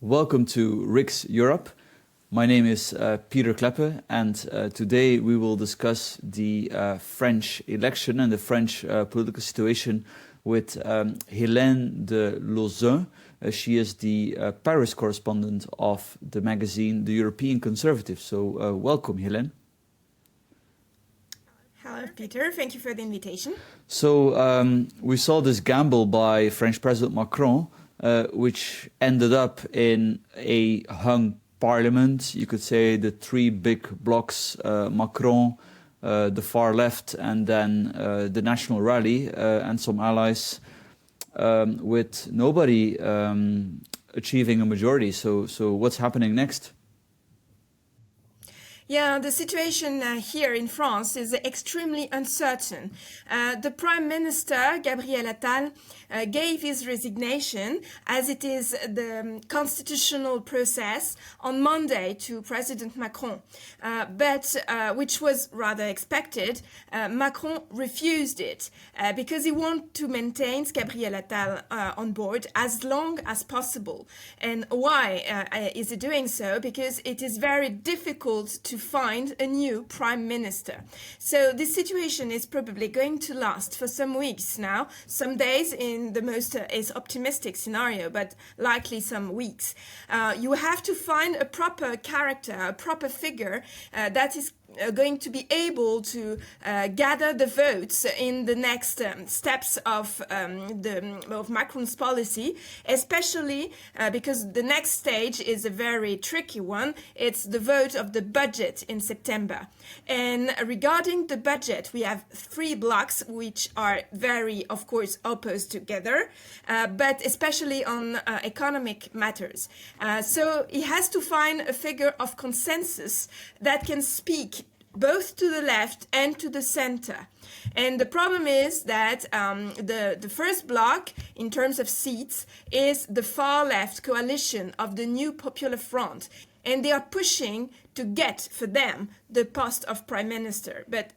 Welcome to Riks Europe. My name is Peter Kleppe, and today we will discuss the French election and the French political situation with Hélène de Lauzun. She is the Paris correspondent of the magazine The European Conservative. So welcome, Hélène. Hello, Peter. Thank you for the invitation. So we saw this gamble by French President Macron, which ended up in a hung parliament. You could say the three big blocs, Macron, the far left, and then the National Rally and some allies, with nobody achieving a majority. So what's happening next? Yeah, the situation here in France is extremely uncertain. The Prime Minister, Gabriel Attal, gave his resignation, as it is the constitutional process, on Monday to President Macron. But which was rather expected, Macron refused it because he wanted to maintain Gabriel Attal on board as long as possible. And why is he doing so? Because it is very difficult to find a new prime minister. So this situation is probably going to last for some weeks now, some days in the most optimistic scenario, but likely some weeks. You have to find a proper character, a proper figure that is going to be able to gather the votes in the next steps of Macron's policy, especially because the next stage is a very tricky one. It's the vote of the budget in September. And regarding the budget, we have three blocks which are very, of course, opposed together, but especially on economic matters. So he has to find a figure of consensus that can speak both to the left and to the center. And the problem is that the first bloc, in terms of seats, is the far-left coalition of the New Popular Front. And they are pushing to get, for them, the post of prime minister. But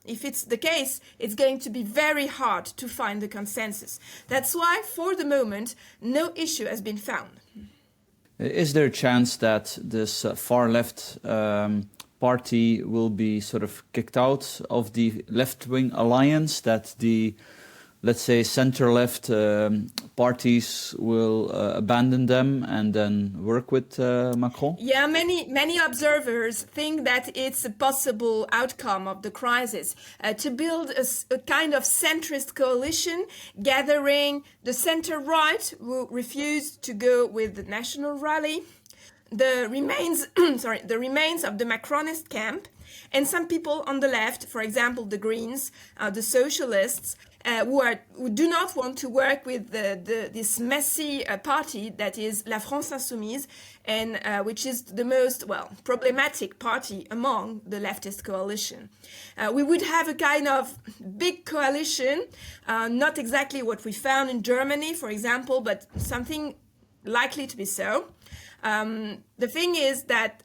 if it's the case, it's going to be very hard to find the consensus. That's why, for the moment, no issue has been found. Is there a chance that this far-left party will be sort of kicked out of the left-wing alliance, that the, let's say, center-left parties will abandon them and then work with Macron? Yeah, many observers think that it's a possible outcome of the crisis, to build a kind of centrist coalition gathering the center-right, who refused to go with the National Rally, the remains of the Macronist camp, and some people on the left, for example, the Greens, the socialists, who do not want to work with this messy party that is La France Insoumise, and which is the most, problematic party among the leftist coalition. We would have a kind of big coalition, not exactly what we found in Germany, for example, but something likely to be so. The thing is that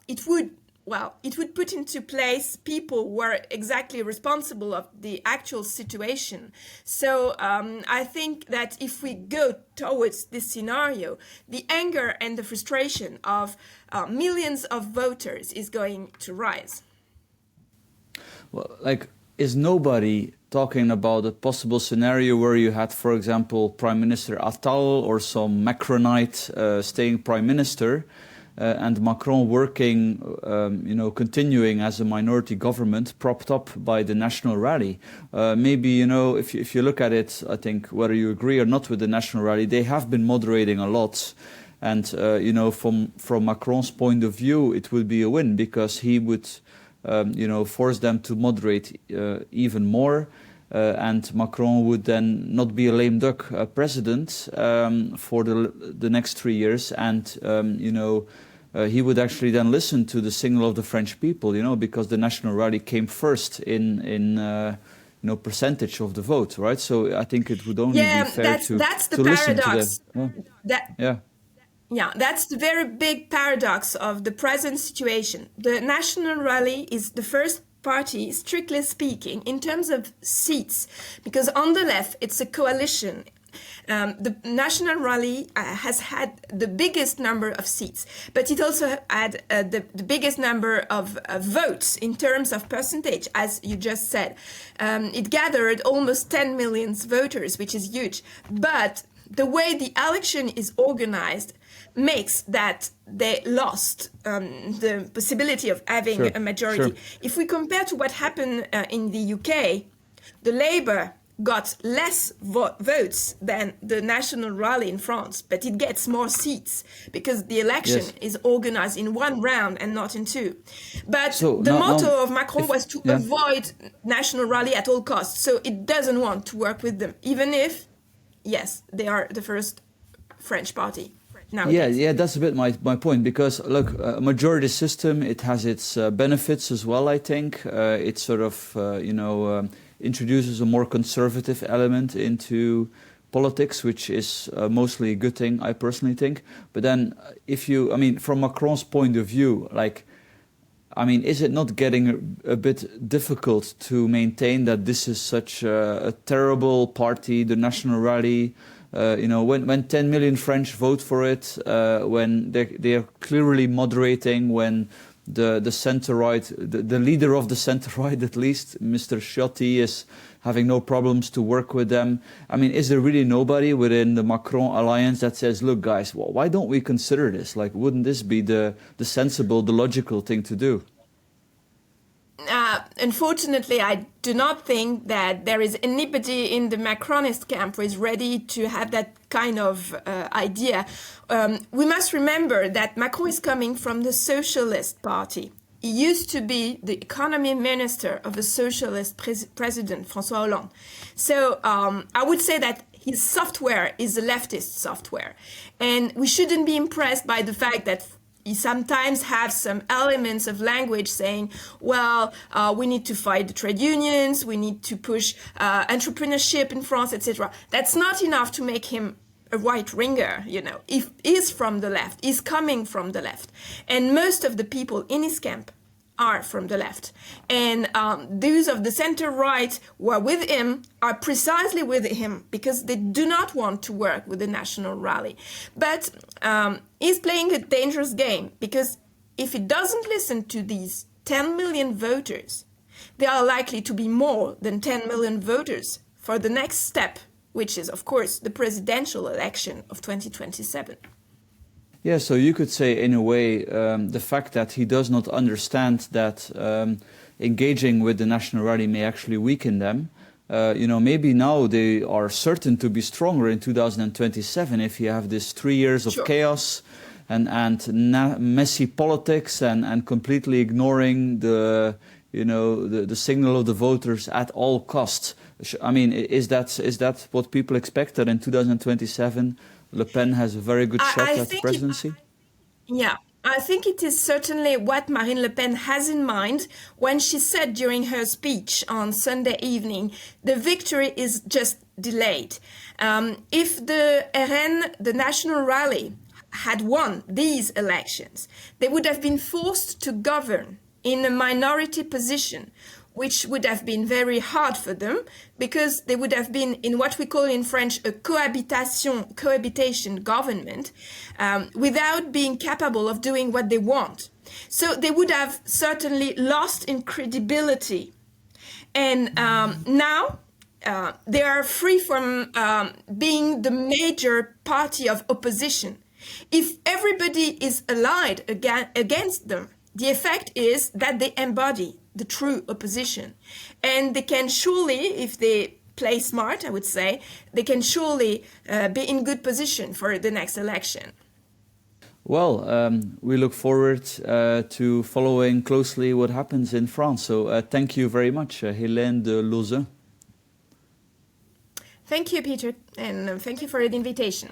it would put into place people who are exactly responsible of the actual situation. So I think that if we go towards this scenario, the anger and the frustration of millions of voters is going to rise. Well, is nobody talking about a possible scenario where you had, for example, Prime Minister Attal or some Macronite staying Prime Minister, and Macron working, continuing as a minority government propped up by the National Rally? Maybe, if you look at it, I think whether you agree or not with the National Rally, they have been moderating a lot. And, from Macron's point of view, it would be a win because he would force them to moderate even more, and Macron would then not be a lame duck president for the next 3 years, and he would actually then listen to the signal of the French people, because the National Rally came first in percentage of the vote, right? So I think it would only be fair to listen to them. Yeah, that's the very big paradox of the present situation. The National Rally is the first party, strictly speaking, in terms of seats, because on the left, it's a coalition The National Rally has had the biggest number of seats, but it also had the biggest number of votes in terms of percentage, as you just said. It gathered almost 10 million voters, which is huge. But the way the election is organized makes that they lost the possibility of having a majority. If we compare to what happened in the UK, the Labour got less votes than the National Rally in France, but it gets more seats because the election is organized in one round and not in two. But the motto of Macron was to avoid National Rally at all costs. So it doesn't want to work with them, even if, yes, they are the first French party. Yeah, that's a bit my point, because look, a majority system, it has its benefits as well, I think. It sort of, introduces a more conservative element into politics, which is mostly a good thing, I personally think. But then from Macron's point of view, is it not getting a bit difficult to maintain that this is such a terrible party, the National Rally? When 10 million French vote for it, when they are clearly moderating, when the centre-right, the leader of the centre-right at least, Mr. Ciotti, is having no problems to work with them. Is there really nobody within the Macron alliance that says, look guys, why don't we consider this? Wouldn't this be the sensible, the logical thing to do? Unfortunately, I do not think that there is anybody in the Macronist camp who is ready to have that kind of idea. We must remember that Macron is coming from the Socialist Party. He used to be the economy minister of the Socialist president, François Hollande. So I would say that his software is a leftist software. And we shouldn't be impressed by the fact that he sometimes has some elements of language saying, we need to fight the trade unions, we need to push entrepreneurship in France, etc. That's not enough to make him a right-winger, If he's from the left, he's coming from the left. And most of the people in his camp are from the left. And those of the center-right who are with him are precisely with him because they do not want to work with the National Rally. But he's playing a dangerous game because if he doesn't listen to these 10 million voters, there are likely to be more than 10 million voters for the next step, which is, of course, the presidential election of 2027. Yeah, so you could say, in a way, the fact that he does not understand that engaging with the National Rally may actually weaken them. Maybe now they are certain to be stronger in 2027 if you have this 3 years of chaos and messy politics and completely ignoring the signal of the voters at all costs. Is that what people expect, that in 2027 Le Pen has a very good shot at the presidency? I think it is certainly what Marine Le Pen has in mind when she said during her speech on Sunday evening, the victory is just delayed. If the RN, the National Rally, had won these elections, they would have been forced to govern in a minority position, which would have been very hard for them because they would have been in what we call in French a cohabitation government without being capable of doing what they want. So they would have certainly lost in credibility. And now they are free from being the major party of opposition. If everybody is allied against them, the effect is that they embody the true opposition. And they can surely, if they play smart, I would say, they can surely be in good position for the next election. Well, we look forward to following closely what happens in France. So thank you very much, Hélène de Lauzun. Thank you, Peter, and thank you for the invitation.